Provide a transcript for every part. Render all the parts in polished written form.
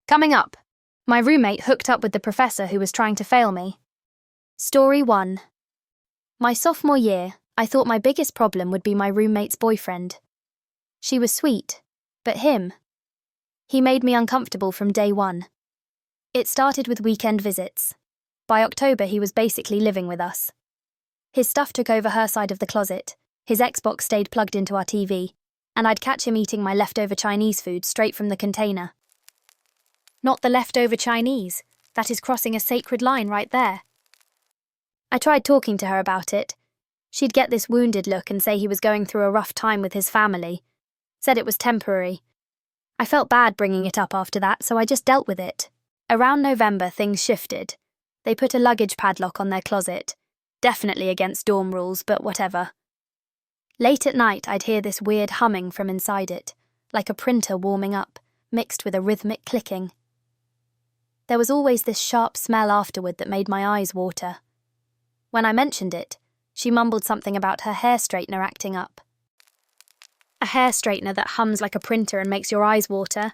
Coming up, my roommate hooked up with the professor who was trying to fail me. Story 1. My sophomore year, I thought my biggest problem would be my roommate's boyfriend. She was sweet, but he made me uncomfortable from day one. It started with weekend visits. By October, he was basically living with us. His stuff took over her side of the closet, his Xbox stayed plugged into our TV, and I'd catch him eating my leftover Chinese food straight from the container. Not the leftover Chinese, that is crossing a sacred line right there. I tried talking to her about it. She'd get this wounded look and say he was going through a rough time with his family. Said it was temporary. I felt bad bringing it up after that, so I just dealt with it. Around November, things shifted. They put a luggage padlock on their closet. Definitely against dorm rules, but whatever. Late at night, I'd hear this weird humming from inside it, like a printer warming up, mixed with a rhythmic clicking. There was always this sharp smell afterward that made my eyes water. When I mentioned it, she mumbled something about her hair straightener acting up. A hair straightener that hums like a printer and makes your eyes water?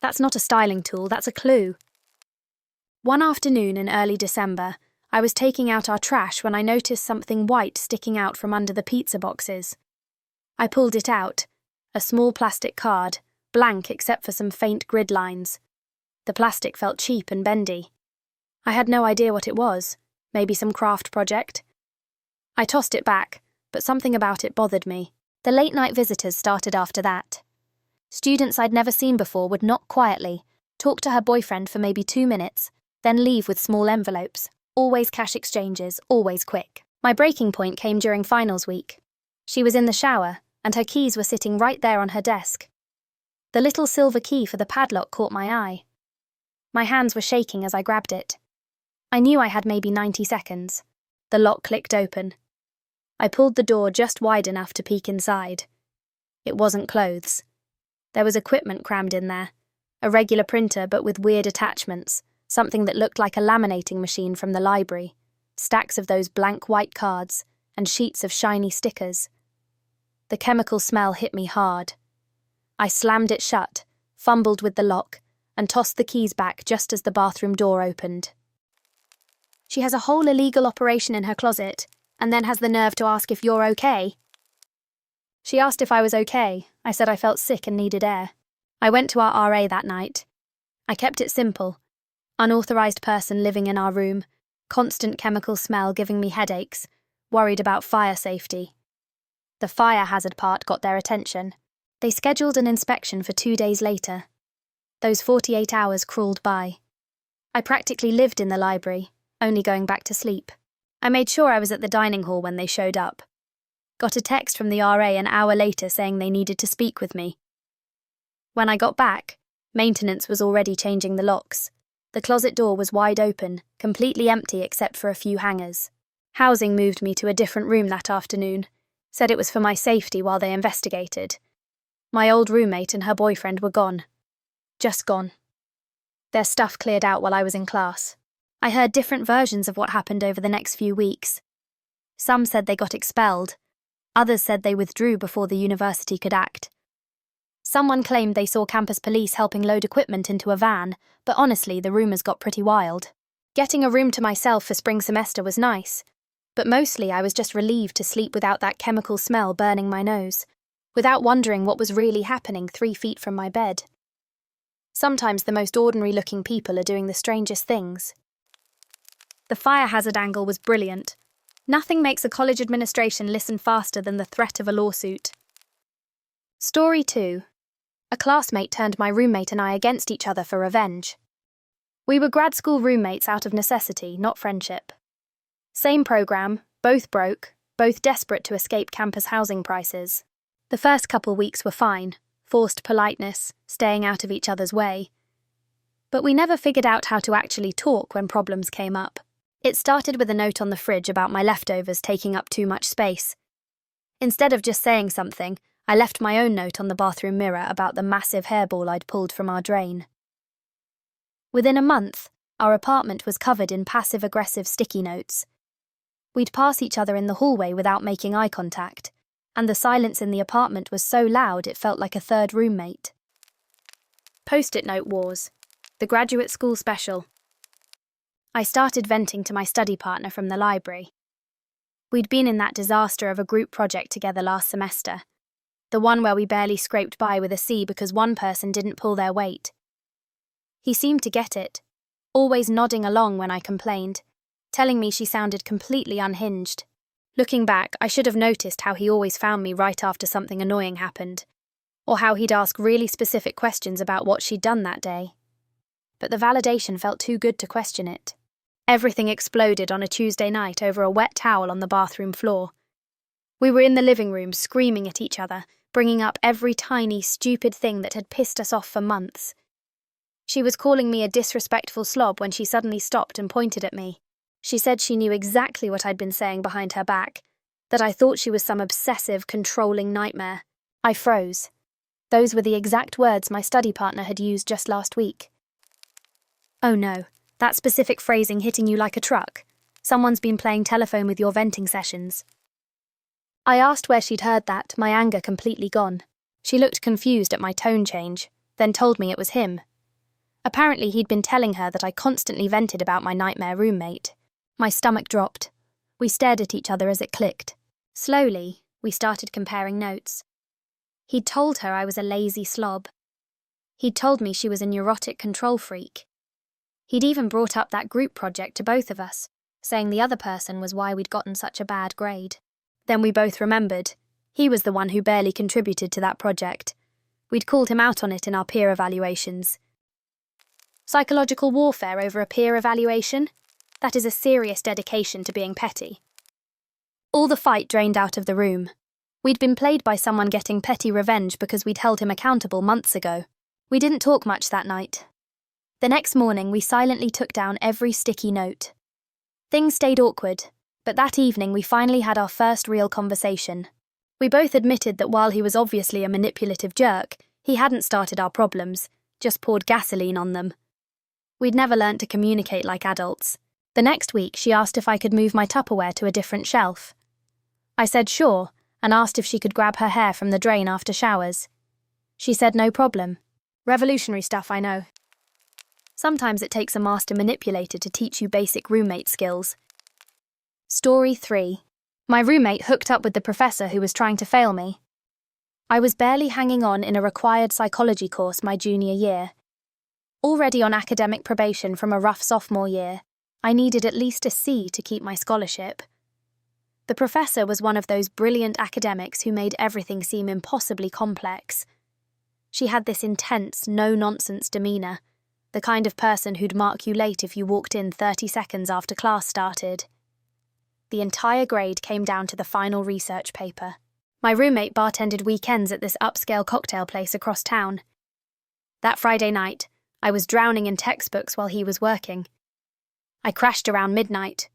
That's not a styling tool, that's a clue. One afternoon in early December, I was taking out our trash when I noticed something white sticking out from under the pizza boxes. I pulled it out, a small plastic card, blank except for some faint grid lines. The plastic felt cheap and bendy. I had no idea what it was, maybe some craft project. I tossed it back, but something about it bothered me. The late-night visitors started after that. Students I'd never seen before would knock quietly, talk to her boyfriend for maybe 2 minutes, then leave with small envelopes. Always cash exchanges, always quick. My breaking point came during finals week. She was in the shower, and her keys were sitting right there on her desk. The little silver key for the padlock caught my eye. My hands were shaking as I grabbed it. I knew I had maybe 90 seconds. The lock clicked open. I pulled the door just wide enough to peek inside. It wasn't clothes. There was equipment crammed in there. A regular printer but with weird attachments. Something that looked like a laminating machine from the library, stacks of those blank white cards, and sheets of shiny stickers. The chemical smell hit me hard. I slammed it shut, fumbled with the lock, and tossed the keys back just as the bathroom door opened. She has a whole illegal operation in her closet, and then has the nerve to ask if you're okay. She asked if I was okay. I said I felt sick and needed air. I went to our RA that night. I kept it simple. Unauthorized person living in our room, constant chemical smell giving me headaches, worried about fire safety. The fire hazard part got their attention. They scheduled an inspection for 2 days later. Those 48 hours crawled by. I practically lived in the library, only going back to sleep. I made sure I was at the dining hall when they showed up. Got a text from the RA an hour later saying they needed to speak with me. When I got back, maintenance was already changing the locks. The closet door was wide open, completely empty except for a few hangers. Housing moved me to a different room that afternoon, said it was for my safety while they investigated. My old roommate and her boyfriend were gone. Just gone. Their stuff cleared out while I was in class. I heard different versions of what happened over the next few weeks. Some said they got expelled. Others said they withdrew before the university could act. Someone claimed they saw campus police helping load equipment into a van, but honestly, the rumours got pretty wild. Getting a room to myself for spring semester was nice, but mostly I was just relieved to sleep without that chemical smell burning my nose, without wondering what was really happening 3 feet from my bed. Sometimes the most ordinary-looking people are doing the strangest things. The fire hazard angle was brilliant. Nothing makes a college administration listen faster than the threat of a lawsuit. Story 2. A classmate turned my roommate and I against each other for revenge. We were grad school roommates out of necessity, not friendship. Same program, both broke, both desperate to escape campus housing prices. The first couple weeks were fine, forced politeness, staying out of each other's way. But we never figured out how to actually talk when problems came up. It started with a note on the fridge about my leftovers taking up too much space. Instead of just saying something, I left my own note on the bathroom mirror about the massive hairball I'd pulled from our drain. Within a month, our apartment was covered in passive-aggressive sticky notes. We'd pass each other in the hallway without making eye contact, and the silence in the apartment was so loud it felt like a third roommate. Post-it note wars. The graduate school special. I started venting to my study partner from the library. We'd been in that disaster of a group project together last semester. The one where we barely scraped by with a C because one person didn't pull their weight. He seemed to get it, always nodding along when I complained, telling me she sounded completely unhinged. Looking back, I should have noticed how he always found me right after something annoying happened, or how he'd ask really specific questions about what she'd done that day. But the validation felt too good to question it. Everything exploded on a Tuesday night over a wet towel on the bathroom floor. We were in the living room screaming at each other, bringing up every tiny, stupid thing that had pissed us off for months. She was calling me a disrespectful slob when she suddenly stopped and pointed at me. She said she knew exactly what I'd been saying behind her back, that I thought she was some obsessive, controlling nightmare. I froze. Those were the exact words my study partner had used just last week. Oh no, that specific phrasing hitting you like a truck. Someone's been playing telephone with your venting sessions. I asked where she'd heard that, my anger completely gone. She looked confused at my tone change, then told me it was him. Apparently he'd been telling her that I constantly vented about my nightmare roommate. My stomach dropped. We stared at each other as it clicked. Slowly, we started comparing notes. He'd told her I was a lazy slob. He'd told me she was a neurotic control freak. He'd even brought up that group project to both of us, saying the other person was why we'd gotten such a bad grade. Then we both remembered. He was the one who barely contributed to that project. We'd called him out on it in our peer evaluations. Psychological warfare over a peer evaluation? That is a serious dedication to being petty. All the fight drained out of the room. We'd been played by someone getting petty revenge because we'd held him accountable months ago. We didn't talk much that night. The next morning, we silently took down every sticky note. Things stayed awkward, but that evening we finally had our first real conversation. We both admitted that while he was obviously a manipulative jerk, he hadn't started our problems, just poured gasoline on them. We'd never learnt to communicate like adults. The next week, she asked if I could move my Tupperware to a different shelf. I said sure, and asked if she could grab her hair from the drain after showers. She said no problem. Revolutionary stuff, I know. Sometimes it takes a master manipulator to teach you basic roommate skills. Story 3. My roommate hooked up with the professor who was trying to fail me. I was barely hanging on in a required psychology course my junior year. Already on academic probation from a rough sophomore year, I needed at least a C to keep my scholarship. The professor was one of those brilliant academics who made everything seem impossibly complex. She had this intense, no-nonsense demeanour, the kind of person who'd mark you late if you walked in 30 seconds after class started. The entire grade came down to the final research paper. My roommate bartended weekends at this upscale cocktail place across town. That Friday night, I was drowning in textbooks while he was working. I crashed around midnight.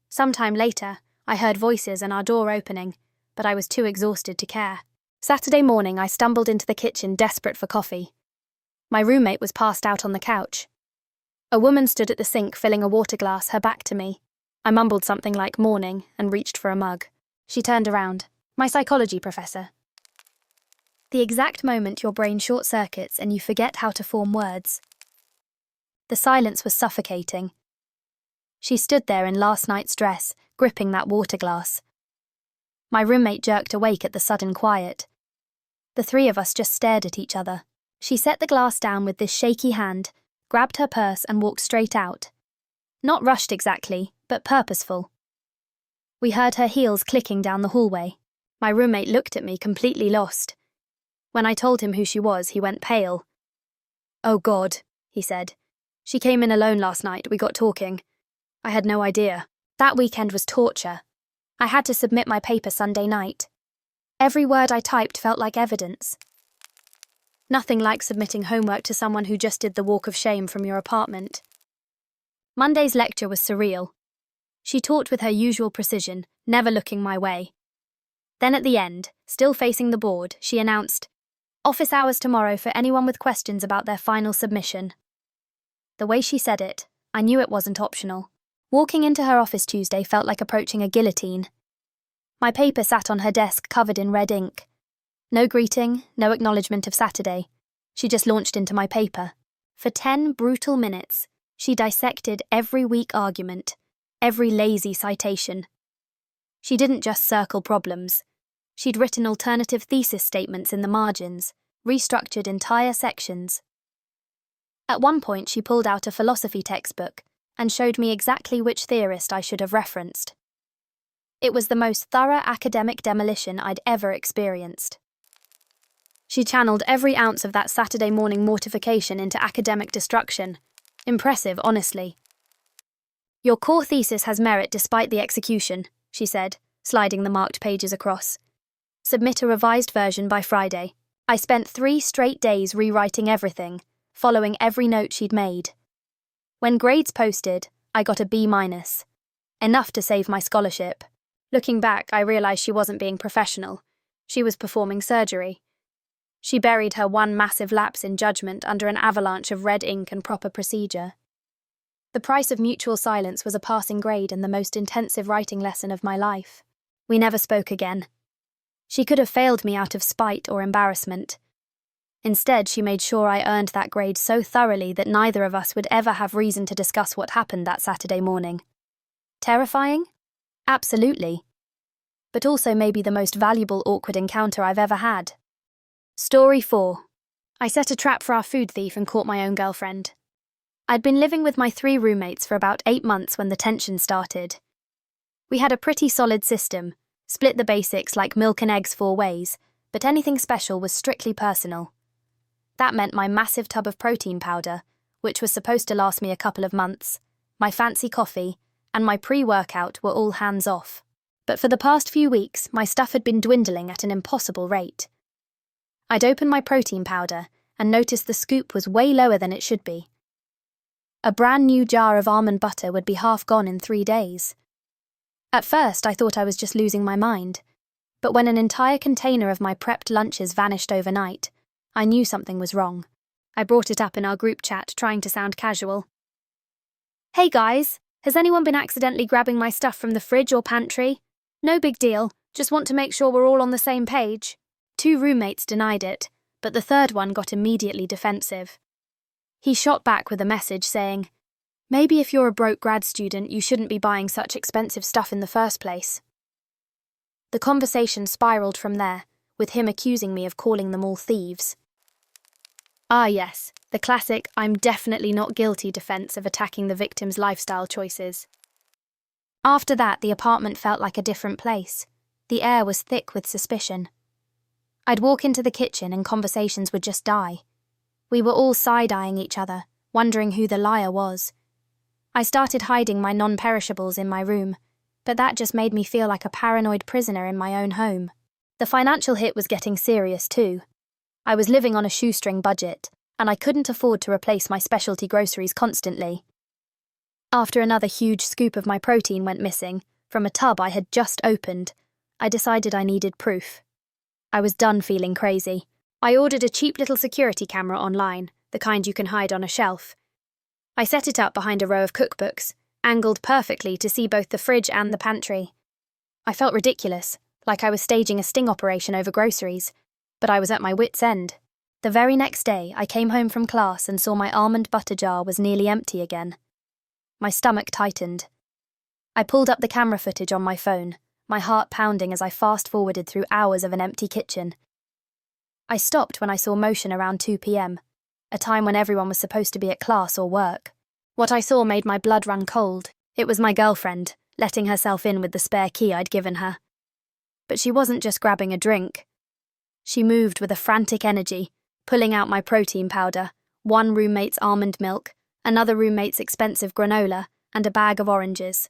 Sometime later, I heard voices and our door opening, but I was too exhausted to care. Saturday morning, I stumbled into the kitchen desperate for coffee. My roommate was passed out on the couch. A woman stood at the sink filling a water glass, her back to me. I mumbled something like morning and reached for a mug. She turned around. My psychology professor. The exact moment your brain short-circuits and you forget how to form words. The silence was suffocating. She stood there in last night's dress, gripping that water glass. My roommate jerked awake at the sudden quiet. The three of us just stared at each other. She set the glass down with this shaky hand, grabbed her purse and walked straight out. Not rushed exactly, but purposeful. We heard her heels clicking down the hallway. My roommate looked at me completely lost. When I told him who she was, he went pale. "Oh God," he said. "She came in alone last night, we got talking. I had no idea. That weekend was torture. I had to submit my paper Sunday night. Every word I typed felt like evidence. Nothing like submitting homework to someone who just did the walk of shame from your apartment." Monday's lecture was surreal. She taught with her usual precision, never looking my way. Then at the end, still facing the board, she announced, "Office hours tomorrow for anyone with questions about their final submission." The way she said it, I knew it wasn't optional. Walking into her office Tuesday felt like approaching a guillotine. My paper sat on her desk covered in red ink. No greeting, no acknowledgement of Saturday. She just launched into my paper. For 10 brutal minutes, she dissected every weak argument, every lazy citation. She didn't just circle problems. She'd written alternative thesis statements in the margins, restructured entire sections. At one point, she pulled out a philosophy textbook and showed me exactly which theorist I should have referenced. It was the most thorough academic demolition I'd ever experienced. She channeled every ounce of that Saturday morning mortification into academic destruction. Impressive, honestly. "Your core thesis has merit despite the execution," she said, sliding the marked pages across. "Submit a revised version by Friday." I spent 3 straight days rewriting everything, following every note she'd made. When grades posted, I got a B-, enough to save my scholarship. Looking back, I realized she wasn't being professional. She was performing surgery. She buried her one massive lapse in judgment under an avalanche of red ink and proper procedure. The price of mutual silence was a passing grade and the most intensive writing lesson of my life. We never spoke again. She could have failed me out of spite or embarrassment. Instead, she made sure I earned that grade so thoroughly that neither of us would ever have reason to discuss what happened that Saturday morning. Terrifying? Absolutely. But also maybe the most valuable awkward encounter I've ever had. Story 4. I set a trap for our food thief and caught my own girlfriend. I'd been living with my 3 roommates for about 8 months when the tension started. We had a pretty solid system, split the basics like milk and eggs 4 ways, but anything special was strictly personal. That meant my massive tub of protein powder, which was supposed to last me a couple of months, my fancy coffee, and my pre-workout were all hands off. But for the past few weeks, my stuff had been dwindling at an impossible rate. I'd opened my protein powder and noticed the scoop was way lower than it should be. A brand new jar of almond butter would be half gone in 3 days. At first, I thought I was just losing my mind, but when an entire container of my prepped lunches vanished overnight, I knew something was wrong. I brought it up in our group chat, trying to sound casual. "Hey guys, has anyone been accidentally grabbing my stuff from the fridge or pantry? No big deal, just want to make sure we're all on the same page." 2 roommates denied it, but the third one got immediately defensive. He shot back with a message saying, "Maybe if you're a broke grad student, you shouldn't be buying such expensive stuff in the first place." The conversation spiraled from there, with him accusing me of calling them all thieves. Ah yes, the classic "I'm definitely not guilty" defense of attacking the victim's lifestyle choices. After that, the apartment felt like a different place. The air was thick with suspicion. I'd walk into the kitchen and conversations would just die. We were all side-eyeing each other, wondering who the liar was. I started hiding my non-perishables in my room, but that just made me feel like a paranoid prisoner in my own home. The financial hit was getting serious too. I was living on a shoestring budget, and I couldn't afford to replace my specialty groceries constantly. After another huge scoop of my protein went missing, from a tub I had just opened, I decided I needed proof. I was done feeling crazy. I ordered a cheap little security camera online, the kind you can hide on a shelf. I set it up behind a row of cookbooks, angled perfectly to see both the fridge and the pantry. I felt ridiculous, like I was staging a sting operation over groceries, but I was at my wit's end. The very next day, I came home from class and saw my almond butter jar was nearly empty again. My stomach tightened. I pulled up the camera footage on my phone, my heart pounding as I fast-forwarded through hours of an empty kitchen. I stopped when I saw motion around 2 p.m, a time when everyone was supposed to be at class or work. What I saw made my blood run cold. It was my girlfriend, letting herself in with the spare key I'd given her. But she wasn't just grabbing a drink. She moved with a frantic energy, pulling out my protein powder, one roommate's almond milk, another roommate's expensive granola, and a bag of oranges.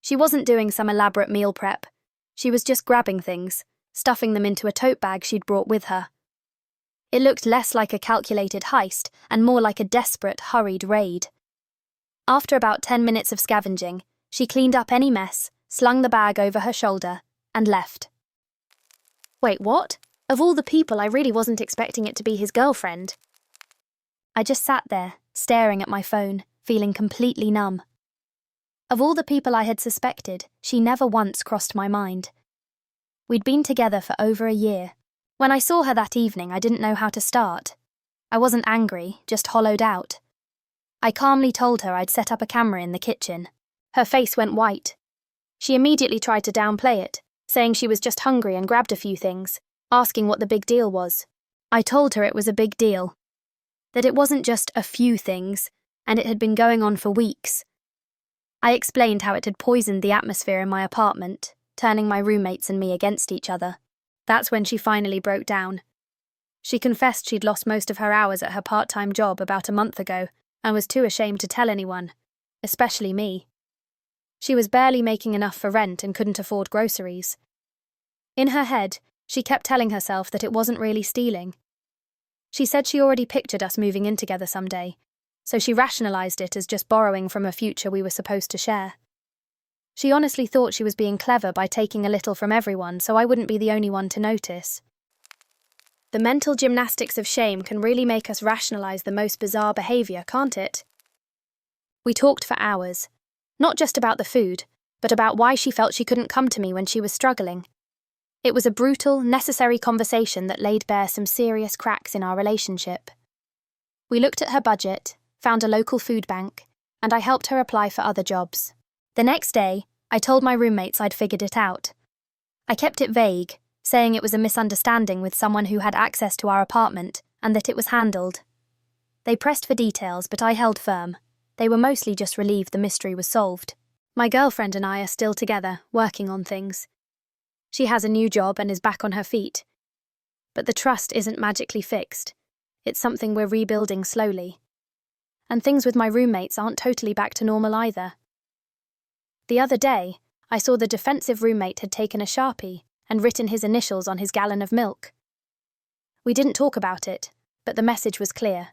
She wasn't doing some elaborate meal prep. She was just grabbing things, stuffing them into a tote bag she'd brought with her. It looked less like a calculated heist and more like a desperate, hurried raid. After about 10 minutes of scavenging, she cleaned up any mess, slung the bag over her shoulder, and left. Wait, what? Of all the people, I really wasn't expecting it to be his girlfriend. I just sat there, staring at my phone, feeling completely numb. Of all the people I had suspected, she never once crossed my mind. We'd been together for over a year. When I saw her that evening, I didn't know how to start. I wasn't angry, just hollowed out. I calmly told her I'd set up a camera in the kitchen. Her face went white. She immediately tried to downplay it, saying she was just hungry and grabbed a few things, asking what the big deal was. I told her it was a big deal. That it wasn't just a few things, and it had been going on for weeks. I explained how it had poisoned the atmosphere in my apartment, turning my roommates and me against each other. That's when she finally broke down. She confessed she'd lost most of her hours at her part-time job about a month ago and was too ashamed to tell anyone, especially me. She was barely making enough for rent and couldn't afford groceries. In her head, she kept telling herself that it wasn't really stealing. She said she already pictured us moving in together someday, so she rationalized it as just borrowing from a future we were supposed to share. She honestly thought she was being clever by taking a little from everyone so I wouldn't be the only one to notice. The mental gymnastics of shame can really make us rationalize the most bizarre behavior, can't it? We talked for hours, not just about the food, but about why she felt she couldn't come to me when she was struggling. It was a brutal, necessary conversation that laid bare some serious cracks in our relationship. We looked at her budget, found a local food bank, and I helped her apply for other jobs. The next day, I told my roommates I'd figured it out. I kept it vague, saying it was a misunderstanding with someone who had access to our apartment and that it was handled. They pressed for details, but I held firm. They were mostly just relieved the mystery was solved. My girlfriend and I are still together, working on things. She has a new job and is back on her feet. But the trust isn't magically fixed. It's something we're rebuilding slowly. And things with my roommates aren't totally back to normal either. The other day, I saw the defensive roommate had taken a Sharpie and written his initials on his gallon of milk. We didn't talk about it, but the message was clear.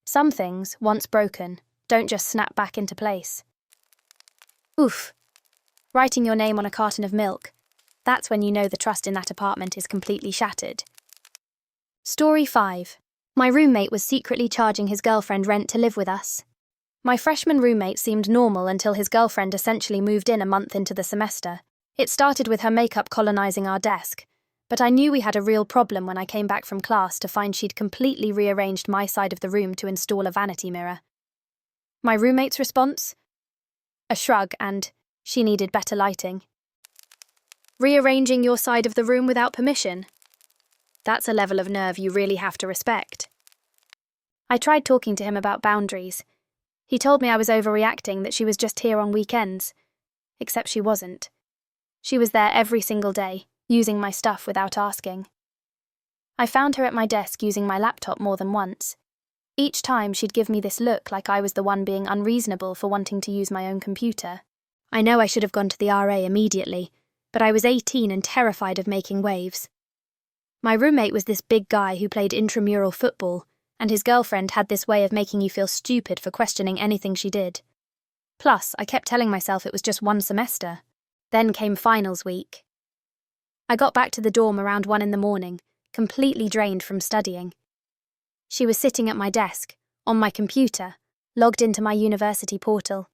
Some things, once broken, don't just snap back into place. Oof. Writing your name on a carton of milk. That's when you know the trust in that apartment is completely shattered. Story 5. My roommate was secretly charging his girlfriend rent to live with us. My freshman roommate seemed normal until his girlfriend essentially moved in a month into the semester. It started with her makeup colonizing our desk, but I knew we had a real problem when I came back from class to find she'd completely rearranged my side of the room to install a vanity mirror. My roommate's response? A shrug and, she needed better lighting. Rearranging your side of the room without permission? That's a level of nerve you really have to respect. I tried talking to him about boundaries. He told me I was overreacting, that she was just here on weekends. Except she wasn't. She was there every single day, using my stuff without asking. I found her at my desk using my laptop more than once. Each time she'd give me this look like I was the one being unreasonable for wanting to use my own computer. I know I should have gone to the RA immediately, but I was 18 and terrified of making waves. My roommate was this big guy who played intramural football, and his girlfriend had this way of making you feel stupid for questioning anything she did. Plus, I kept telling myself it was just one semester. Then came finals week. I got back to the dorm around 1 a.m, completely drained from studying. She was sitting at my desk, on my computer, logged into my university portal.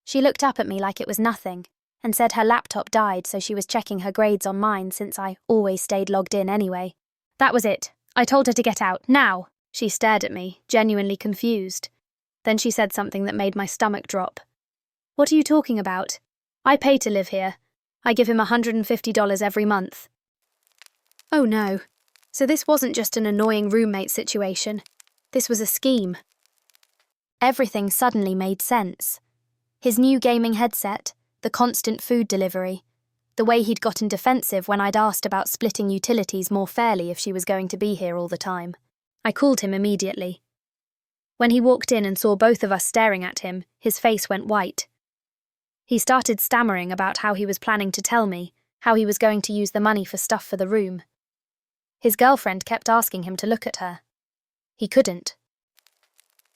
She looked up at me like it was nothing, and said her laptop died, so she was checking her grades on mine since I always stayed logged in anyway. That was it. I told her to get out, now. She stared at me, genuinely confused. Then she said something that made my stomach drop. What are you talking about? I pay to live here. I give him $150 every month. Oh no. So this wasn't just an annoying roommate situation. This was a scheme. Everything suddenly made sense. His new gaming headset, the constant food delivery, the way he'd gotten defensive when I'd asked about splitting utilities more fairly if she was going to be here all the time. I called him immediately. When he walked in and saw both of us staring at him, his face went white. He started stammering about how he was planning to tell me, how he was going to use the money for stuff for the room. His girlfriend kept asking him to look at her. He couldn't.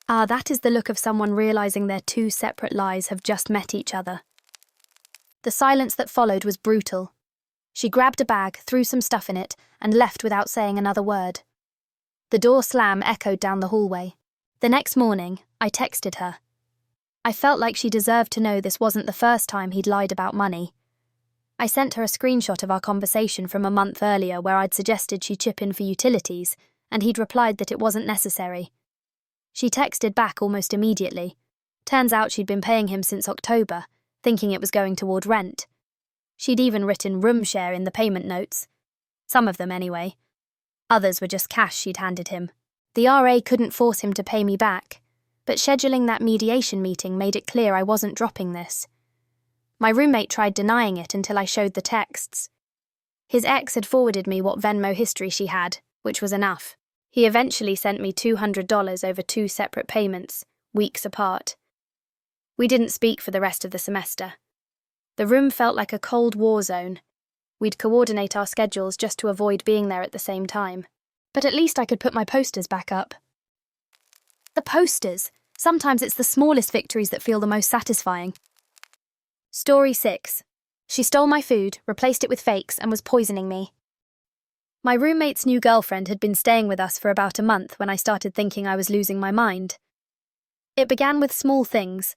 Ah, that is the look of someone realizing their two separate lives have just met each other. The silence that followed was brutal. She grabbed a bag, threw some stuff in it, and left without saying another word. The door slam echoed down the hallway. The next morning, I texted her. I felt like she deserved to know this wasn't the first time he'd lied about money. I sent her a screenshot of our conversation from a month earlier where I'd suggested she chip in for utilities, and he'd replied that it wasn't necessary. She texted back almost immediately. Turns out she'd been paying him since October, thinking it was going toward rent. She'd even written room share in the payment notes. Some of them, anyway. Others were just cash she'd handed him. The RA couldn't force him to pay me back, but scheduling that mediation meeting made it clear I wasn't dropping this. My roommate tried denying it until I showed the texts. His ex had forwarded me what Venmo history she had, which was enough. He eventually sent me $200 over 2 separate payments, weeks apart. We didn't speak for the rest of the semester. The room felt like a Cold War zone. We'd coordinate our schedules just to avoid being there at the same time. But at least I could put my posters back up. The posters! Sometimes it's the smallest victories that feel the most satisfying. Story 6. She stole my food, replaced it with fakes, and was poisoning me. My roommate's new girlfriend had been staying with us for about a month when I started thinking I was losing my mind. It began with small things.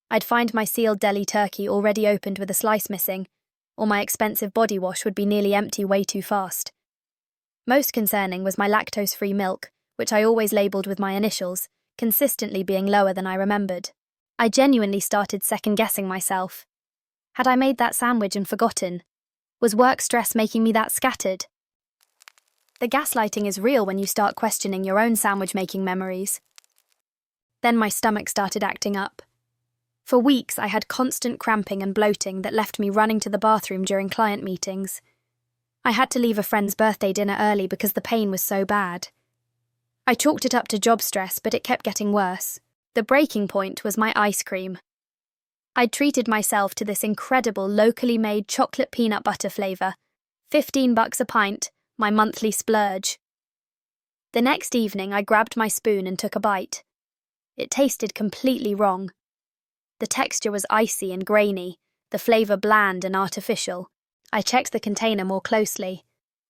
I'd find my sealed deli turkey already opened with a slice missing, or my expensive body wash would be nearly empty way too fast. Most concerning was my lactose-free milk, which I always labelled with my initials, consistently being lower than I remembered. I genuinely started second-guessing myself. Had I made that sandwich and forgotten? Was work stress making me that scattered? The gaslighting is real when you start questioning your own sandwich-making memories. Then my stomach started acting up. For weeks, I had constant cramping and bloating that left me running to the bathroom during client meetings. I had to leave a friend's birthday dinner early because the pain was so bad. I chalked it up to job stress, but it kept getting worse. The breaking point was my ice cream. I'd treated myself to this incredible locally made chocolate peanut butter flavour. $15 a pint, my monthly splurge. The next evening, I grabbed my spoon and took a bite. It tasted completely wrong. The texture was icy and grainy, the flavour bland and artificial. I checked the container more closely.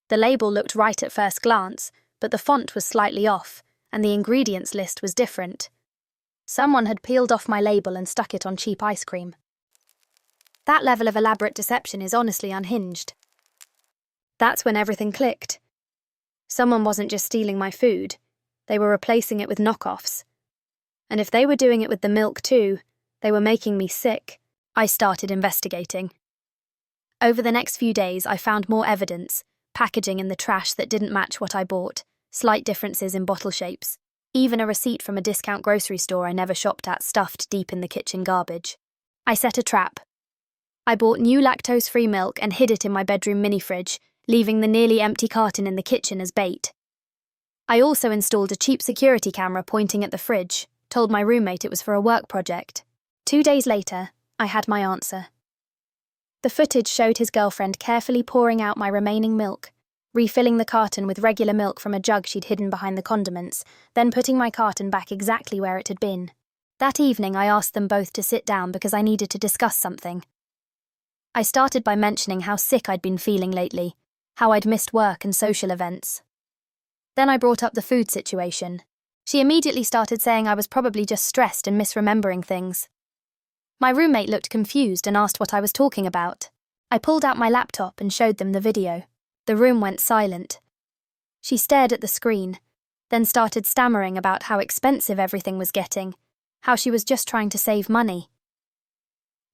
The label looked right at first glance, but the font was slightly off, and the ingredients list was different. Someone had peeled off my label and stuck it on cheap ice cream. That level of elaborate deception is honestly unhinged. That's when everything clicked. Someone wasn't just stealing my food, they were replacing it with knockoffs. And if they were doing it with the milk too, they were making me sick. I started investigating. Over the next few days, I found more evidence, packaging in the trash that didn't match what I bought, slight differences in bottle shapes, even a receipt from a discount grocery store I never shopped at stuffed deep in the kitchen garbage. I set a trap. I bought new lactose-free milk and hid it in my bedroom mini-fridge, leaving the nearly empty carton in the kitchen as bait. I also installed a cheap security camera pointing at the fridge, told my roommate it was for a work project. 2 days later, I had my answer. The footage showed his girlfriend carefully pouring out my remaining milk, refilling the carton with regular milk from a jug she'd hidden behind the condiments, then putting my carton back exactly where it had been. That evening, I asked them both to sit down because I needed to discuss something. I started by mentioning how sick I'd been feeling lately, how I'd missed work and social events. Then I brought up the food situation. She immediately started saying I was probably just stressed and misremembering things. My roommate looked confused and asked what I was talking about. I pulled out my laptop and showed them the video. The room went silent. She stared at the screen, then started stammering about how expensive everything was getting, how she was just trying to save money.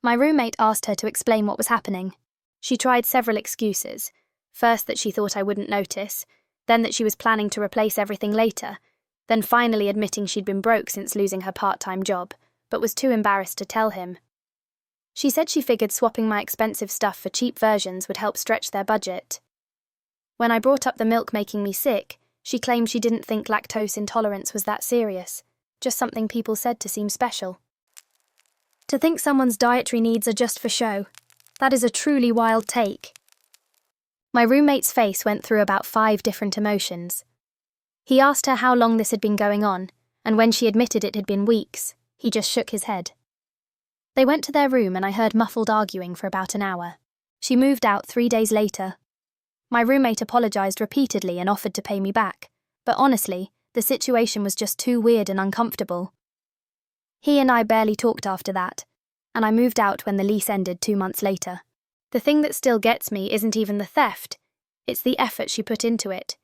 My roommate asked her to explain what was happening. She tried several excuses. First that she thought I wouldn't notice, then that she was planning to replace everything later, then finally admitting she'd been broke since losing her part-time job, but was too embarrassed to tell him. She said she figured swapping my expensive stuff for cheap versions would help stretch their budget. When I brought up the milk making me sick, she claimed she didn't think lactose intolerance was that serious, just something people said to seem special. To think someone's dietary needs are just for show, that is a truly wild take. My roommate's face went through about 5 different emotions. He asked her how long this had been going on, and when she admitted it had been weeks, he just shook his head. They went to their room and I heard muffled arguing for about an hour. She moved out 3 days later. My roommate apologised repeatedly and offered to pay me back, but honestly, the situation was just too weird and uncomfortable. He and I barely talked after that, and I moved out when the lease ended 2 months later. The thing that still gets me isn't even the theft, it's the effort she put into it.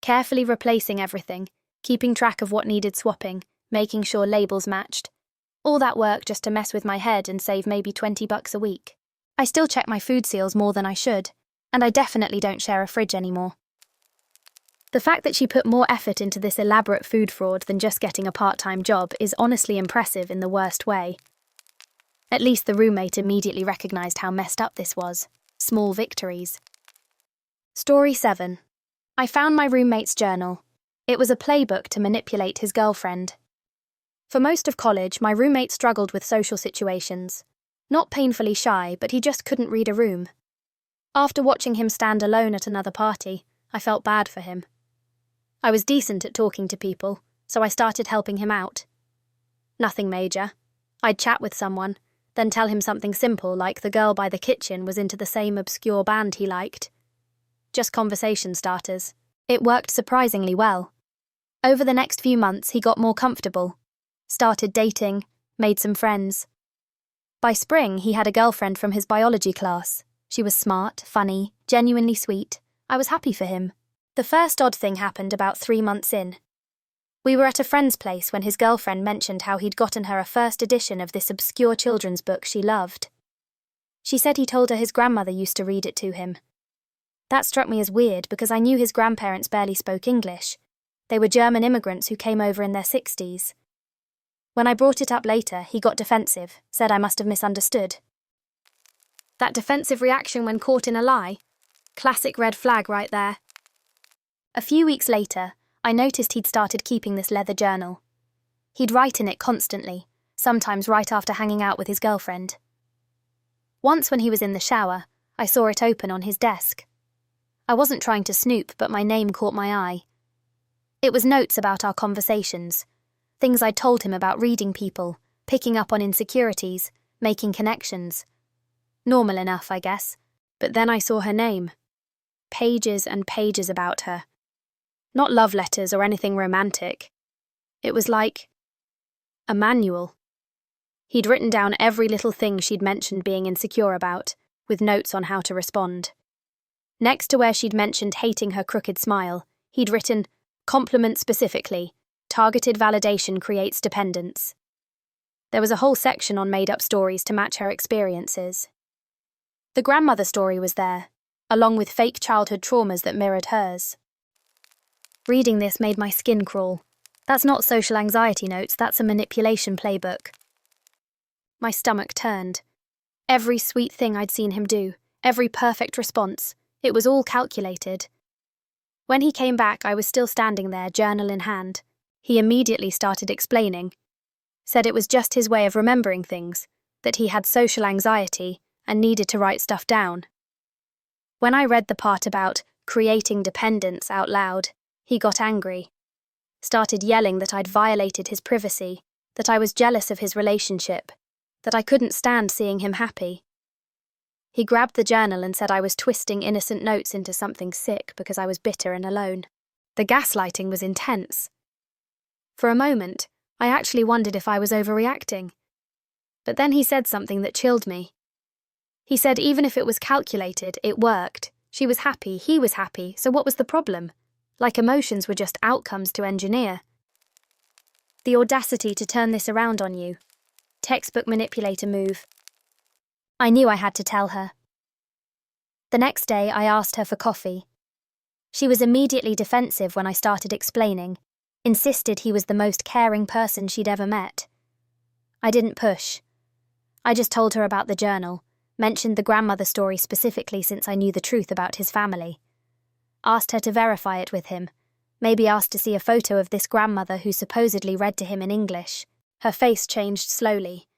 carefully replacing everything, keeping track of what needed swapping, making sure labels matched. All that work just to mess with my head and save maybe $20 a week. I still check my food seals more than I should, and I definitely don't share a fridge anymore. The fact that she put more effort into this elaborate food fraud than just getting a part-time job is honestly impressive in the worst way. At least the roommate immediately recognized how messed up this was. Small victories. Story 7. I found my roommate's journal. It was a playbook to manipulate his girlfriend. For most of college, my roommate struggled with social situations. Not painfully shy, but he just couldn't read a room. After watching him stand alone at another party, I felt bad for him. I was decent at talking to people, so I started helping him out. Nothing major. I'd chat with someone, then tell him something simple like the girl by the kitchen was into the same obscure band he liked. Just conversation starters. It worked surprisingly well. Over the next few months, he got more comfortable. Started dating, made some friends. By spring, he had a girlfriend from his biology class. She was smart, funny, genuinely sweet. I was happy for him. The first odd thing happened about 3 months in. We were at a friend's place when his girlfriend mentioned how he'd gotten her a first edition of this obscure children's book she loved. She said he told her his grandmother used to read it to him. That struck me as weird because I knew his grandparents barely spoke English. They were German immigrants who came over in their 60s. When I brought it up later, he got defensive, said I must have misunderstood. That defensive reaction when caught in a lie? Classic red flag right there. A few weeks later, I noticed he'd started keeping this leather journal. He'd write in it constantly, sometimes right after hanging out with his girlfriend. Once when he was in the shower, I saw it open on his desk. I wasn't trying to snoop, but my name caught my eye. It was notes about our conversations, things I'd told him about reading people, picking up on insecurities, making connections. Normal enough, I guess, but then I saw her name. Pages and pages about her. Not love letters or anything romantic. It was like a manual. He'd written down every little thing she'd mentioned being insecure about, with notes on how to respond. Next to where she'd mentioned hating her crooked smile, he'd written, "Compliment specifically. Targeted validation creates dependence." There was a whole section on made-up stories to match her experiences. The grandmother story was there, along with fake childhood traumas that mirrored hers. Reading this made my skin crawl. That's not social anxiety notes, that's a manipulation playbook. My stomach turned. Every sweet thing I'd seen him do, every perfect response, it was all calculated. When he came back, I was still standing there, journal in hand. He immediately started explaining. Said it was just his way of remembering things, that he had social anxiety and needed to write stuff down. When I read the part about creating dependence out loud, he got angry. Started yelling that I'd violated his privacy, that I was jealous of his relationship, that I couldn't stand seeing him happy. He grabbed the journal and said I was twisting innocent notes into something sick because I was bitter and alone. The gaslighting was intense. For a moment, I actually wondered if I was overreacting. But then he said something that chilled me. He said even if it was calculated, it worked. She was happy, he was happy, so what was the problem? Like emotions were just outcomes to engineer. The audacity to turn this around on you. Textbook manipulator move. I knew I had to tell her. The next day, I asked her for coffee. She was immediately defensive when I started explaining, insisted he was the most caring person she'd ever met. I didn't push. I just told her about the journal, mentioned the grandmother story specifically since I knew the truth about his family. Asked her to verify it with him, maybe asked to see a photo of this grandmother who supposedly read to him in English. Her face changed slowly.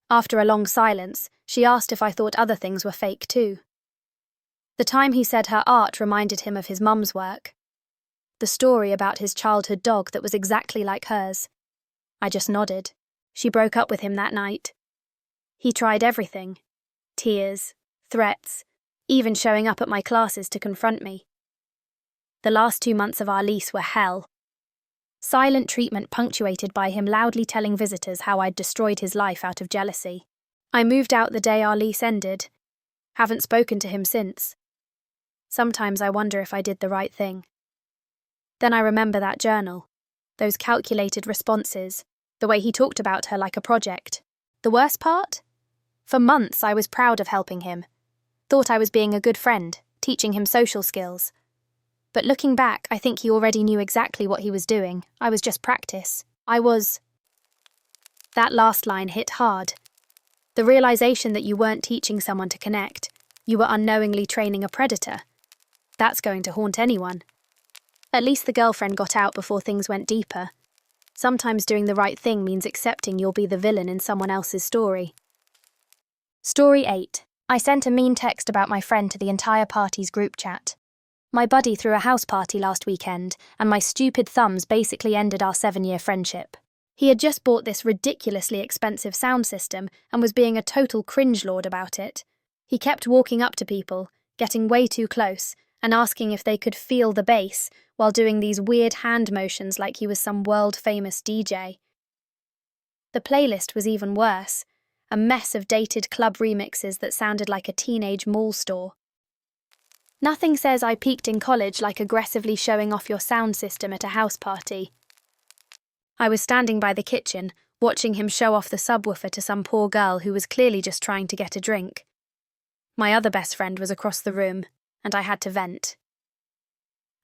After a long silence, she asked if I thought other things were fake too. The time he said her art reminded him of his mum's work. The story about his childhood dog that was exactly like hers. I just nodded. She broke up with him that night. He tried everything. Tears, threats, even showing up at my classes to confront me. The last 2 months of our lease were hell. Silent treatment punctuated by him loudly telling visitors how I'd destroyed his life out of jealousy. I moved out the day our lease ended. Haven't spoken to him since. Sometimes I wonder if I did the right thing. Then I remember that journal, those calculated responses, the way he talked about her like a project. The worst part? For months I was proud of helping him, thought I was being a good friend, teaching him social skills. But looking back, I think he already knew exactly what he was doing. I was just practice. That last line hit hard. The realization that you weren't teaching someone to connect, you were unknowingly training a predator. That's going to haunt anyone. At least the girlfriend got out before things went deeper. Sometimes doing the right thing means accepting you'll be the villain in someone else's story. Story 8. I sent a mean text about my friend to the entire party's group chat. My buddy threw a house party last weekend, and my stupid thumbs basically ended our 7-year friendship. He had just bought this ridiculously expensive sound system and was being a total cringelord about it. He kept walking up to people, getting way too close, and asking if they could feel the bass while doing these weird hand motions like he was some world-famous DJ. The playlist was even worse, a mess of dated club remixes that sounded like a teenage mall store. Nothing says I peaked in college like aggressively showing off your sound system at a house party. I was standing by the kitchen, watching him show off the subwoofer to some poor girl who was clearly just trying to get a drink. My other best friend was across the room, and I had to vent.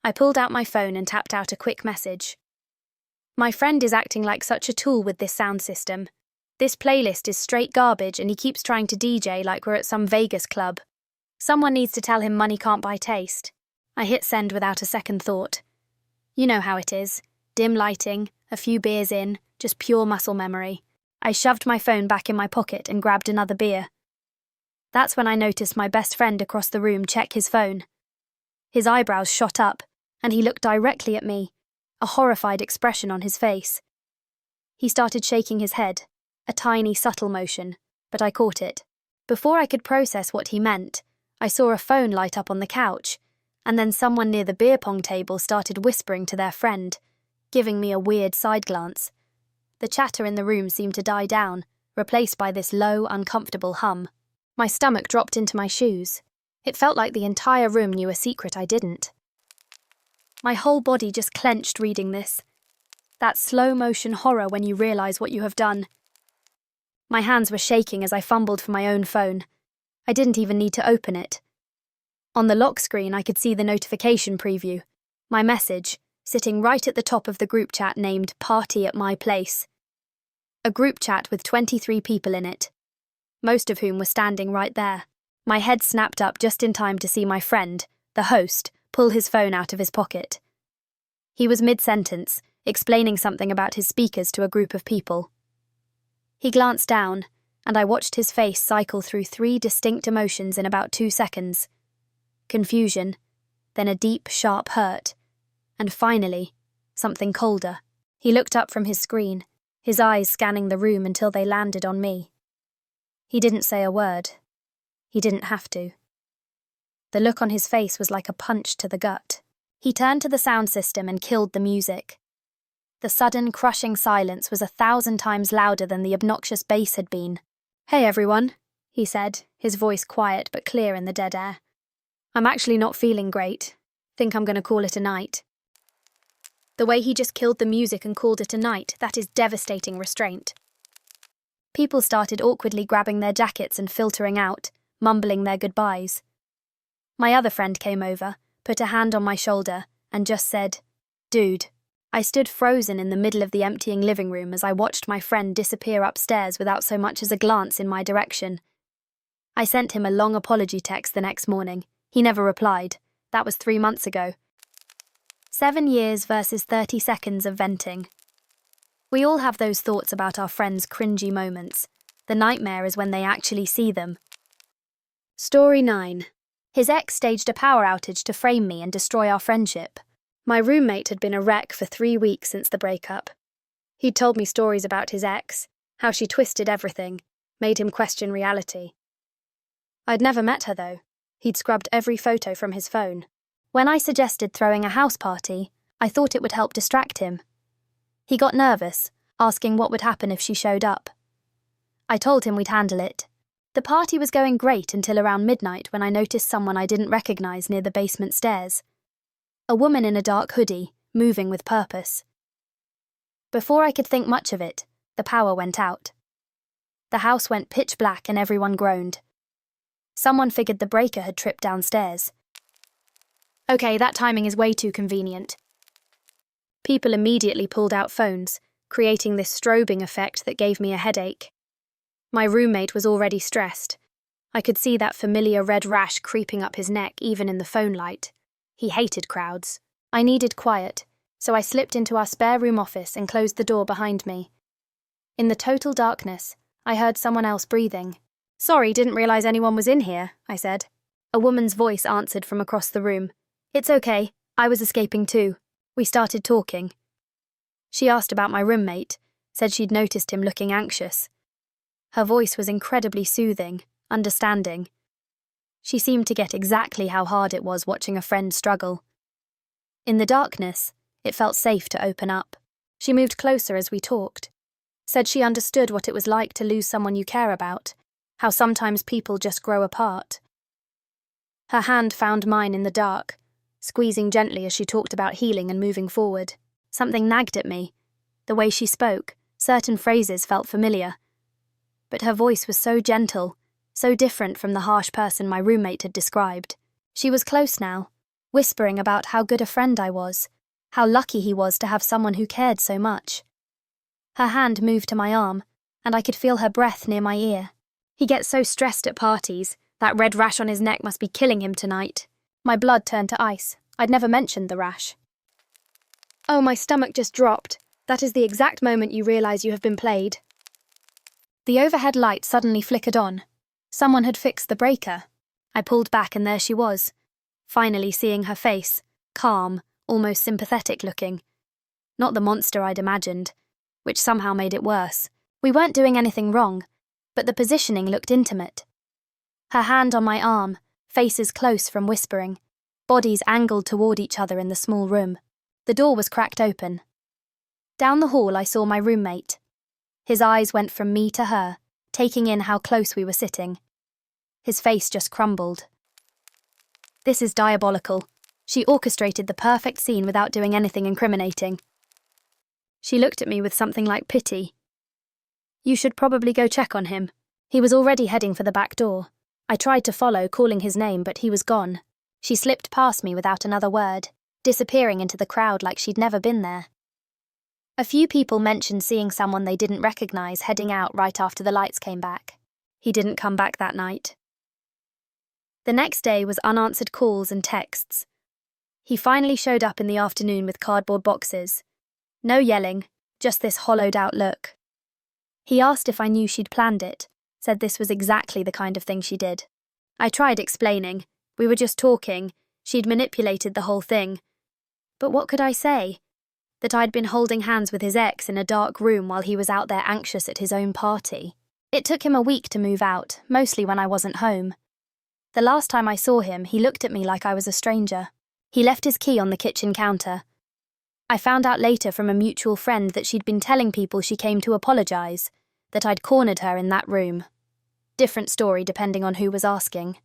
I pulled out my phone and tapped out a quick message. My friend is acting like such a tool with this sound system. This playlist is straight garbage and he keeps trying to DJ like we're at some Vegas club. Someone needs to tell him money can't buy taste. I hit send without a second thought. You know how it is. Dim lighting, a few beers in, just pure muscle memory. I shoved my phone back in my pocket and grabbed another beer. That's when I noticed my best friend across the room check his phone. His eyebrows shot up, and he looked directly at me, a horrified expression on his face. He started shaking his head, a tiny, subtle motion, but I caught it. Before I could process what he meant, I saw a phone light up on the couch, and then someone near the beer pong table started whispering to their friend, giving me a weird side glance. The chatter in the room seemed to die down, replaced by this low, uncomfortable hum. My stomach dropped into my shoes. It felt like the entire room knew a secret I didn't. My whole body just clenched reading this. That slow-motion horror when you realise what you have done. My hands were shaking as I fumbled for my own phone. I didn't even need to open it. On the lock screen, I could see the notification preview. My message, sitting right at the top of the group chat named Party at My Place. A group chat with 23 people in it, most of whom were standing right there. My head snapped up just in time to see my friend, the host, pull his phone out of his pocket. He was mid-sentence, explaining something about his speakers to a group of people. He glanced down, and I watched his face cycle through 3 distinct emotions in about 2 seconds. Confusion, then a deep, sharp hurt, and finally, something colder. He looked up from his screen, his eyes scanning the room until they landed on me. He didn't say a word. He didn't have to. The look on his face was like a punch to the gut. He turned to the sound system and killed the music. The sudden, crushing silence was 1,000 times louder than the obnoxious bass had been. "Hey everyone," he said, his voice quiet but clear in the dead air. "I'm actually not feeling great. Think I'm going to call it a night." The way he just killed the music and called it a night, that is devastating restraint. People started awkwardly grabbing their jackets and filtering out, mumbling their goodbyes. My other friend came over, put a hand on my shoulder, and just said, "Dude." I stood frozen in the middle of the emptying living room as I watched my friend disappear upstairs without so much as a glance in my direction. I sent him a long apology text the next morning. He never replied. That was 3 months ago. 7 years versus 30 seconds of venting. We all have those thoughts about our friends' cringy moments. The nightmare is when they actually see them. Story 9. His ex staged a power outage to frame me and destroy our friendship. My roommate had been a wreck for 3 weeks since the breakup. He'd told me stories about his ex, how she twisted everything, made him question reality. I'd never met her, though. He'd scrubbed every photo from his phone. When I suggested throwing a house party, I thought it would help distract him. He got nervous, asking what would happen if she showed up. I told him we'd handle it. The party was going great until around midnight when I noticed someone I didn't recognize near the basement stairs. A woman in a dark hoodie, moving with purpose. Before I could think much of it, the power went out. The house went pitch black and everyone groaned. Someone figured the breaker had tripped downstairs. Okay, that timing is way too convenient. People immediately pulled out phones, creating this strobing effect that gave me a headache. My roommate was already stressed. I could see that familiar red rash creeping up his neck even in the phone light. He hated crowds. I needed quiet, so I slipped into our spare room office and closed the door behind me. In the total darkness, I heard someone else breathing. "Sorry, didn't realize anyone was in here," I said. A woman's voice answered from across the room. "It's okay, I was escaping too." We started talking. She asked about my roommate, said she'd noticed him looking anxious. Her voice was incredibly soothing, understanding. She seemed to get exactly how hard it was watching a friend struggle. In the darkness, it felt safe to open up. She moved closer as we talked. Said she understood what it was like to lose someone you care about, how sometimes people just grow apart. Her hand found mine in the dark, squeezing gently as she talked about healing and moving forward. Something nagged at me. The way she spoke, certain phrases felt familiar. But her voice was so gentle, so different from the harsh person my roommate had described. She was close now, whispering about how good a friend I was, how lucky he was to have someone who cared so much. Her hand moved to my arm, and I could feel her breath near my ear. "He gets so stressed at parties. That red rash on his neck must be killing him tonight." My blood turned to ice. I'd never mentioned the rash. Oh, my stomach just dropped. That is the exact moment you realize you have been played. The overhead light suddenly flickered on. Someone had fixed the breaker. I pulled back and there she was, finally seeing her face, calm, almost sympathetic looking. Not the monster I'd imagined, which somehow made it worse. We weren't doing anything wrong, but the positioning looked intimate. Her hand on my arm, faces close from whispering, bodies angled toward each other in the small room. The door was cracked open. Down the hall I saw my roommate. His eyes went from me to her, taking in how close we were sitting. His face just crumbled. This is diabolical. She orchestrated the perfect scene without doing anything incriminating. She looked at me with something like pity. "You should probably go check on him." He was already heading for the back door. I tried to follow, calling his name, but he was gone. She slipped past me without another word, disappearing into the crowd like she'd never been there. A few people mentioned seeing someone they didn't recognize heading out right after the lights came back. He didn't come back that night. The next day was unanswered calls and texts. He finally showed up in the afternoon with cardboard boxes. No yelling, just this hollowed-out look. He asked if I knew she'd planned it, said this was exactly the kind of thing she did. I tried explaining. We were just talking. She'd manipulated the whole thing. But what could I say? That I'd been holding hands with his ex in a dark room while he was out there anxious at his own party. It took him a week to move out, mostly when I wasn't home. The last time I saw him, he looked at me like I was a stranger. He left his key on the kitchen counter. I found out later from a mutual friend that she'd been telling people she came to apologize, that I'd cornered her in that room. Different story depending on who was asking.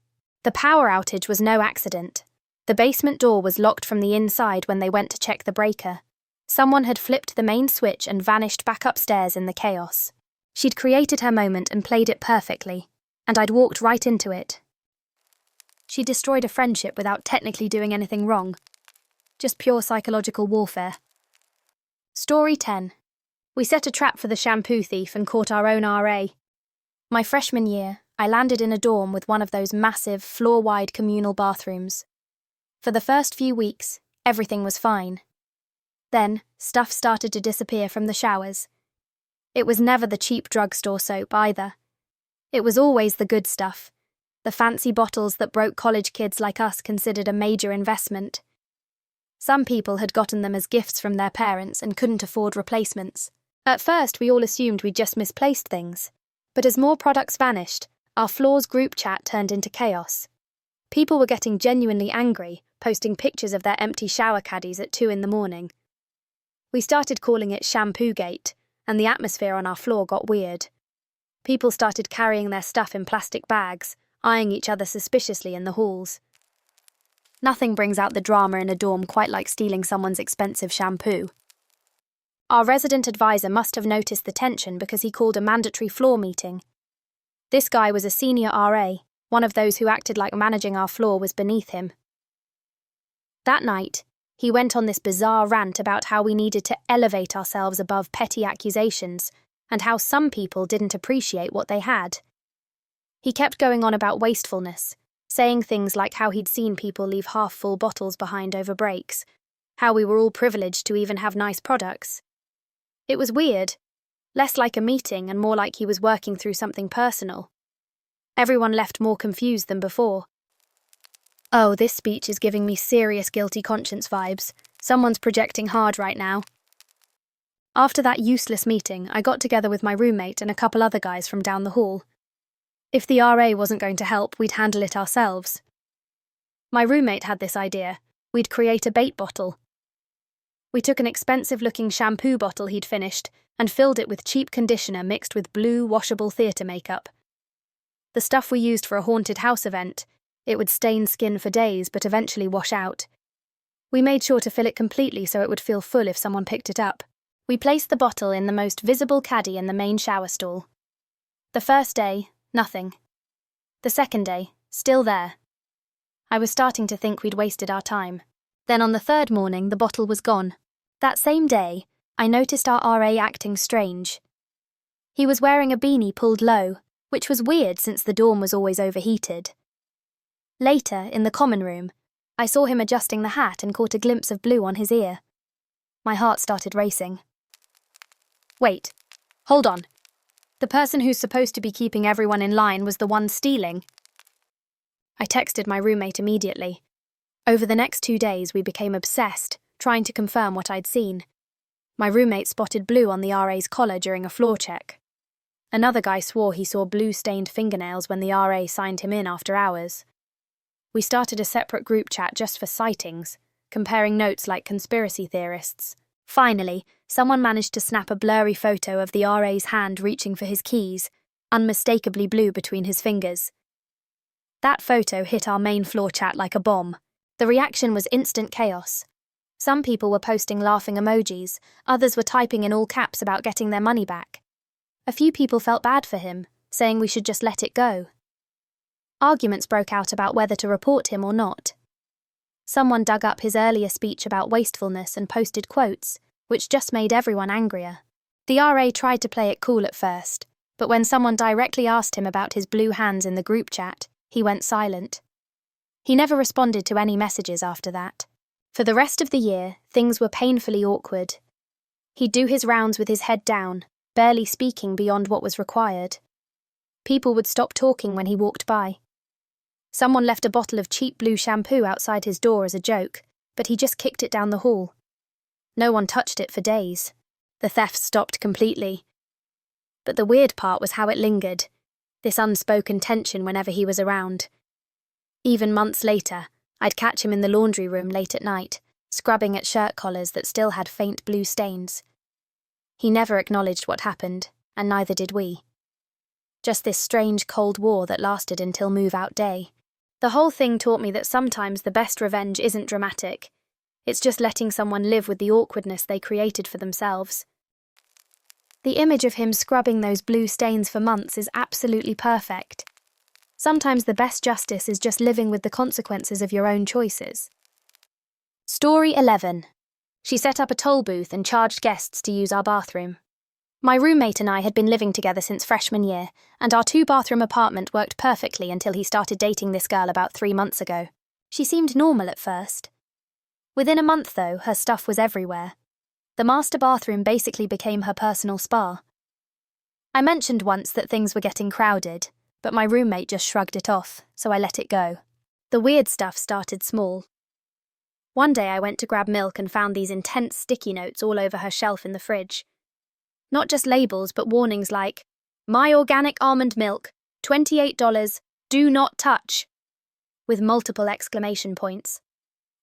The power outage was no accident. The basement door was locked from the inside when they went to check the breaker. Someone had flipped the main switch and vanished back upstairs in the chaos. She'd created her moment and played it perfectly, and I'd walked right into it. She destroyed a friendship without technically doing anything wrong. Just pure psychological warfare. Story 10. We set a trap for the shampoo thief and caught our own RA. My freshman year, I landed in a dorm with one of those massive, floor-wide communal bathrooms. For the first few weeks, everything was fine. Then, stuff started to disappear from the showers. It was never the cheap drugstore soap either. It was always the good stuff. The fancy bottles that broke college kids like us considered a major investment. Some people had gotten them as gifts from their parents and couldn't afford replacements. At first, we all assumed we'd just misplaced things. But as more products vanished, our floor's group chat turned into chaos. People were getting genuinely angry, posting pictures of their empty shower caddies at 2 a.m. We started calling it Shampoo Gate, and the atmosphere on our floor got weird. People started carrying their stuff in plastic bags, eyeing each other suspiciously in the halls. Nothing brings out the drama in a dorm quite like stealing someone's expensive shampoo. Our resident advisor must have noticed the tension because he called a mandatory floor meeting. This guy was a senior RA, one of those who acted like managing our floor was beneath him. That night, he went on this bizarre rant about how we needed to elevate ourselves above petty accusations and how some people didn't appreciate what they had. He kept going on about wastefulness, saying things like how he'd seen people leave half-full bottles behind over breaks, how we were all privileged to even have nice products. It was weird, less like a meeting and more like he was working through something personal. Everyone left more confused than before. Oh, this speech is giving me serious guilty conscience vibes. Someone's projecting hard right now. After that useless meeting, I got together with my roommate and a couple other guys from down the hall. If the RA wasn't going to help, we'd handle it ourselves. My roommate had this idea. We'd create a bait bottle. We took an expensive-looking shampoo bottle he'd finished and filled it with cheap conditioner mixed with blue, washable theatre makeup. The stuff we used for a haunted house event. It would stain skin for days but eventually wash out. We made sure to fill it completely so it would feel full if someone picked it up. We placed the bottle in the most visible caddy in the main shower stall. The first day, nothing. The second day, still there. I was starting to think we'd wasted our time. Then on the third morning, the bottle was gone. That same day, I noticed our RA acting strange. He was wearing a beanie pulled low, which was weird since the dorm was always overheated. Later, in the common room, I saw him adjusting the hat and caught a glimpse of blue on his ear. My heart started racing. Wait, hold on. The person who's supposed to be keeping everyone in line was the one stealing. I texted my roommate immediately. Over the next 2 days, we became obsessed, trying to confirm what I'd seen. My roommate spotted blue on the RA's collar during a floor check. Another guy swore he saw blue-stained fingernails when the RA signed him in after hours. We started a separate group chat just for sightings, comparing notes like conspiracy theorists. Finally, someone managed to snap a blurry photo of the RA's hand reaching for his keys, unmistakably blue between his fingers. That photo hit our main floor chat like a bomb. The reaction was instant chaos. Some people were posting laughing emojis, others were typing in all caps about getting their money back. A few people felt bad for him, saying we should just let it go. Arguments broke out about whether to report him or not. Someone dug up his earlier speech about wastefulness and posted quotes, which just made everyone angrier. The RA tried to play it cool at first, but when someone directly asked him about his blue hands in the group chat, he went silent. He never responded to any messages after that. For the rest of the year, things were painfully awkward. He'd do his rounds with his head down, barely speaking beyond what was required. People would stop talking when he walked by. Someone left a bottle of cheap blue shampoo outside his door as a joke, but he just kicked it down the hall. No one touched it for days. The thefts stopped completely. But the weird part was how it lingered, this unspoken tension whenever he was around. Even months later, I'd catch him in the laundry room late at night, scrubbing at shirt collars that still had faint blue stains. He never acknowledged what happened, and neither did we. Just this strange Cold War that lasted until move-out day. The whole thing taught me that sometimes the best revenge isn't dramatic. It's just letting someone live with the awkwardness they created for themselves. The image of him scrubbing those blue stains for months is absolutely perfect. Sometimes the best justice is just living with the consequences of your own choices. Story 11. She set up a toll booth and charged guests to use our bathroom. My roommate and I had been living together since freshman year, and our 2-bathroom apartment worked perfectly until he started dating this girl about 3 months ago. She seemed normal at first. Within a month, though, her stuff was everywhere. The master bathroom basically became her personal spa. I mentioned once that things were getting crowded, but my roommate just shrugged it off, so I let it go. The weird stuff started small. One day I went to grab milk and found these intense sticky notes all over her shelf in the fridge. Not just labels, but warnings like, "My organic almond milk, $28, do not touch," with multiple exclamation points.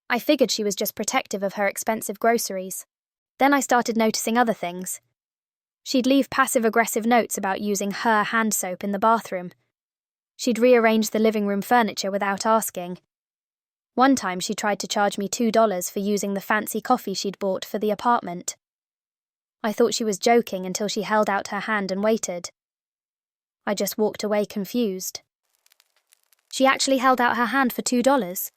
I figured she was just protective of her expensive groceries. Then I started noticing other things. She'd leave passive-aggressive notes about using her hand soap in the bathroom. She'd rearrange the living room furniture without asking. One time she tried to charge me $2 for using the fancy coffee she'd bought for the apartment. I thought she was joking until she held out her hand and waited. I just walked away confused. She actually held out her hand for $2.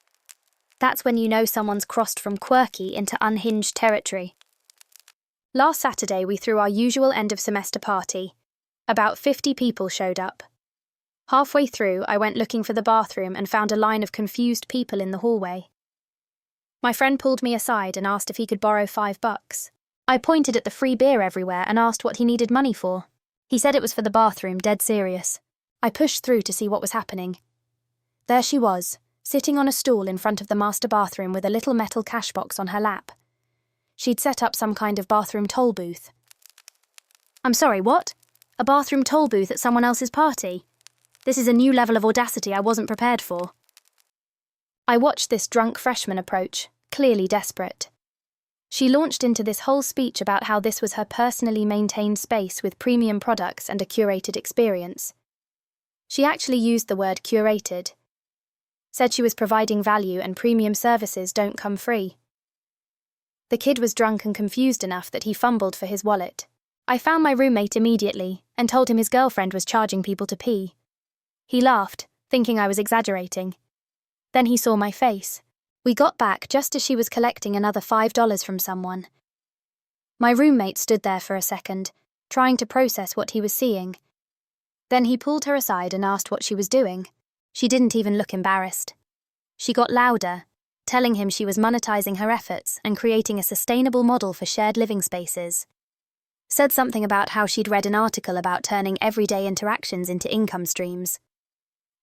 That's when you know someone's crossed from quirky into unhinged territory. Last Saturday we threw our usual end-of-semester party. About 50 people showed up. Halfway through, I went looking for the bathroom and found a line of confused people in the hallway. My friend pulled me aside and asked if he could borrow $5. I pointed at the free beer everywhere and asked what he needed money for. He said it was for the bathroom, dead serious. I pushed through to see what was happening. There she was, sitting on a stool in front of the master bathroom with a little metal cash box on her lap. She'd set up some kind of bathroom toll booth. I'm sorry, what? A bathroom toll booth at someone else's party? This is a new level of audacity I wasn't prepared for. I watched this drunk freshman approach, clearly desperate. She launched into this whole speech about how this was her personally maintained space with premium products and a curated experience. She actually used the word curated. Said she was providing value and premium services don't come free. The kid was drunk and confused enough that he fumbled for his wallet. I found my roommate immediately and told him his girlfriend was charging people to pee. He laughed, thinking I was exaggerating. Then he saw my face. We got back just as she was collecting another $5 from someone. My roommate stood there for a second, trying to process what he was seeing. Then he pulled her aside and asked what she was doing. She didn't even look embarrassed. She got louder, telling him she was monetizing her efforts and creating a sustainable model for shared living spaces. Said something about how she'd read an article about turning everyday interactions into income streams.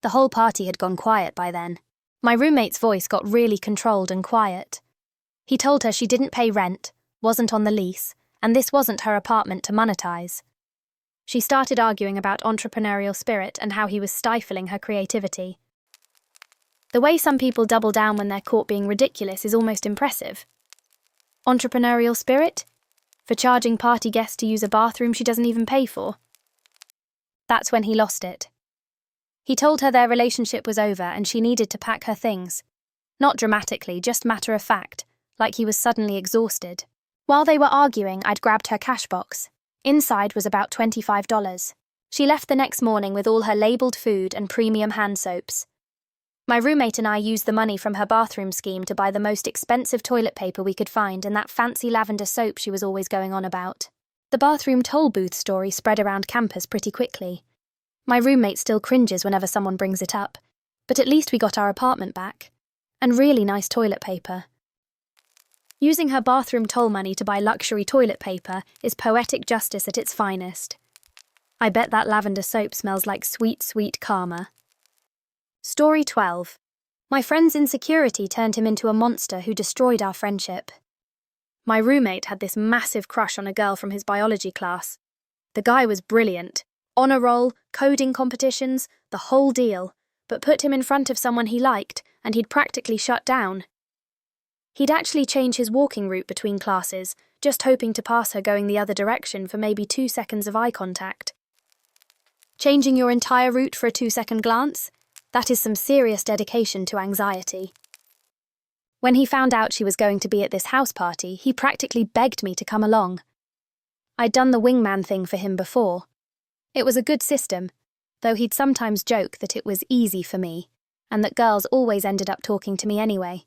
The whole party had gone quiet by then. My roommate's voice got really controlled and quiet. He told her she didn't pay rent, wasn't on the lease, and this wasn't her apartment to monetize. She started arguing about entrepreneurial spirit and how he was stifling her creativity. The way some people double down when they're caught being ridiculous is almost impressive. Entrepreneurial spirit? For charging party guests to use a bathroom she doesn't even pay for? That's when he lost it. He told her their relationship was over and she needed to pack her things. Not dramatically, just matter of fact, like he was suddenly exhausted. While they were arguing, I'd grabbed her cash box. Inside was about $25. She left the next morning with all her labelled food and premium hand soaps. My roommate and I used the money from her bathroom scheme to buy the most expensive toilet paper we could find and that fancy lavender soap she was always going on about. The bathroom toll booth story spread around campus pretty quickly. My roommate still cringes whenever someone brings it up, but at least we got our apartment back. And really nice toilet paper. Using her bathroom toll money to buy luxury toilet paper is poetic justice at its finest. I bet that lavender soap smells like sweet, sweet karma. Story 12. My friend's insecurity turned him into a monster who destroyed our friendship. My roommate had this massive crush on a girl from his biology class. The guy was brilliant. Honor roll, coding competitions, the whole deal, but put him in front of someone he liked and he'd practically shut down. He'd actually change his walking route between classes, just hoping to pass her going the other direction for maybe 2 seconds of eye contact. Changing your entire route for a 2-second glance? That is some serious dedication to anxiety. When he found out she was going to be at this house party, he practically begged me to come along. I'd done the wingman thing for him before. It was a good system, though he'd sometimes joke that it was easy for me, and that girls always ended up talking to me anyway.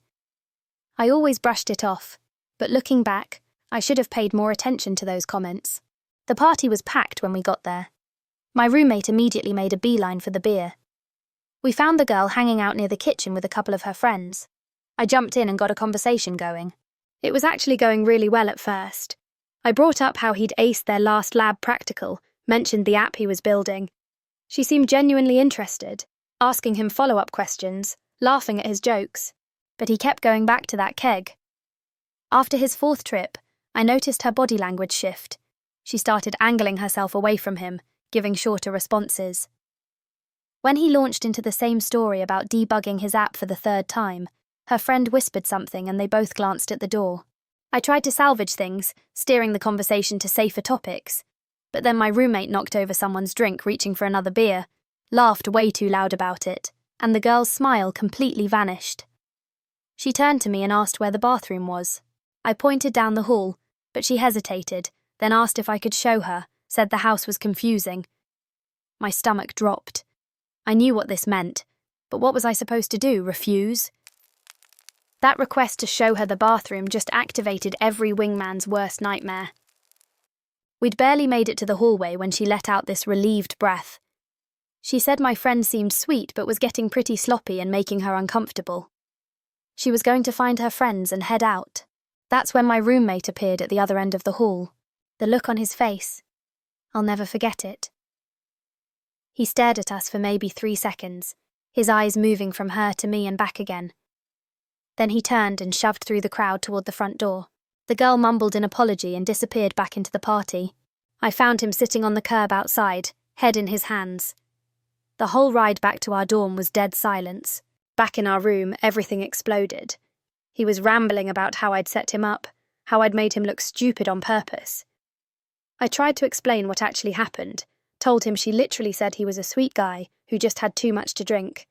I always brushed it off, but looking back, I should have paid more attention to those comments. The party was packed when we got there. My roommate immediately made a beeline for the beer. We found the girl hanging out near the kitchen with a couple of her friends. I jumped in and got a conversation going. It was actually going really well at first. I brought up how he'd aced their last lab practical, mentioned the app he was building. She seemed genuinely interested, asking him follow-up questions, laughing at his jokes, but he kept going back to that keg. After his 4th trip, I noticed her body language shift. She started angling herself away from him, giving shorter responses. When he launched into the same story about debugging his app for the 3rd time, her friend whispered something and they both glanced at the door. I tried to salvage things, steering the conversation to safer topics, but then my roommate knocked over someone's drink reaching for another beer, laughed way too loud about it, and the girl's smile completely vanished. She turned to me and asked where the bathroom was. I pointed down the hall, but she hesitated, then asked if I could show her, said the house was confusing. My stomach dropped. I knew what this meant, but what was I supposed to do, refuse? That request to show her the bathroom just activated every wingman's worst nightmare. We'd barely made it to the hallway when she let out this relieved breath. She said my friend seemed sweet but was getting pretty sloppy and making her uncomfortable. She was going to find her friends and head out. That's when my roommate appeared at the other end of the hall. The look on his face. I'll never forget it. He stared at us for maybe 3 seconds, his eyes moving from her to me and back again. Then he turned and shoved through the crowd toward the front door. The girl mumbled an apology and disappeared back into the party. I found him sitting on the curb outside, head in his hands. The whole ride back to our dorm was dead silence. Back in our room, everything exploded. He was rambling about how I'd set him up, how I'd made him look stupid on purpose. I tried to explain what actually happened, told him she literally said he was a sweet guy who just had too much to drink.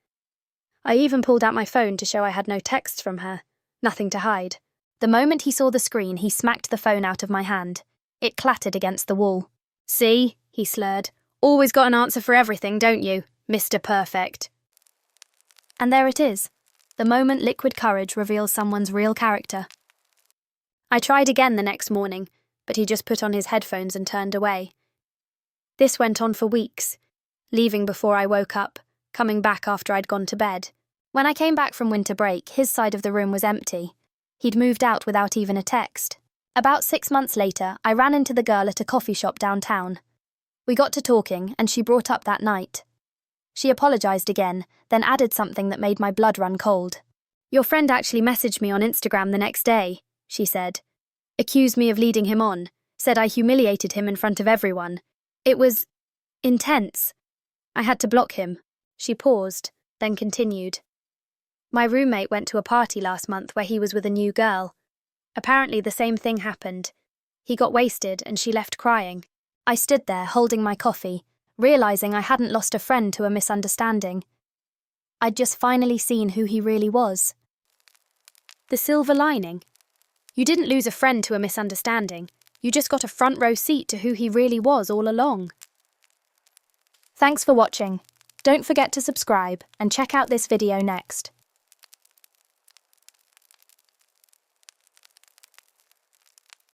I even pulled out my phone to show I had no texts from her, nothing to hide. The moment he saw the screen, he smacked the phone out of my hand. It clattered against the wall. "See," he slurred, "always got an answer for everything, don't you, Mr. Perfect?" And there it is, the moment liquid courage reveals someone's real character. I tried again the next morning, but he just put on his headphones and turned away. This went on for weeks, leaving before I woke up, coming back after I'd gone to bed. When I came back from winter break, his side of the room was empty. He'd moved out without even a text. About 6 months later, I ran into the girl at a coffee shop downtown. We got to talking, and she brought up that night. She apologized again, then added something that made my blood run cold. "Your friend actually messaged me on Instagram the next day," she said. "Accused me of leading him on, said I humiliated him in front of everyone. It was intense. I had to block him." She paused, then continued. "My roommate went to a party last month where he was with a new girl. Apparently the same thing happened. He got wasted and she left crying. I stood there holding my coffee, realizing I hadn't lost a friend to a misunderstanding. I'd just finally seen who he really was. The silver lining. You didn't lose a friend to a misunderstanding. You just got a front row seat to who he really was all along." Thanks for watching. Don't forget to subscribe and check out this video next.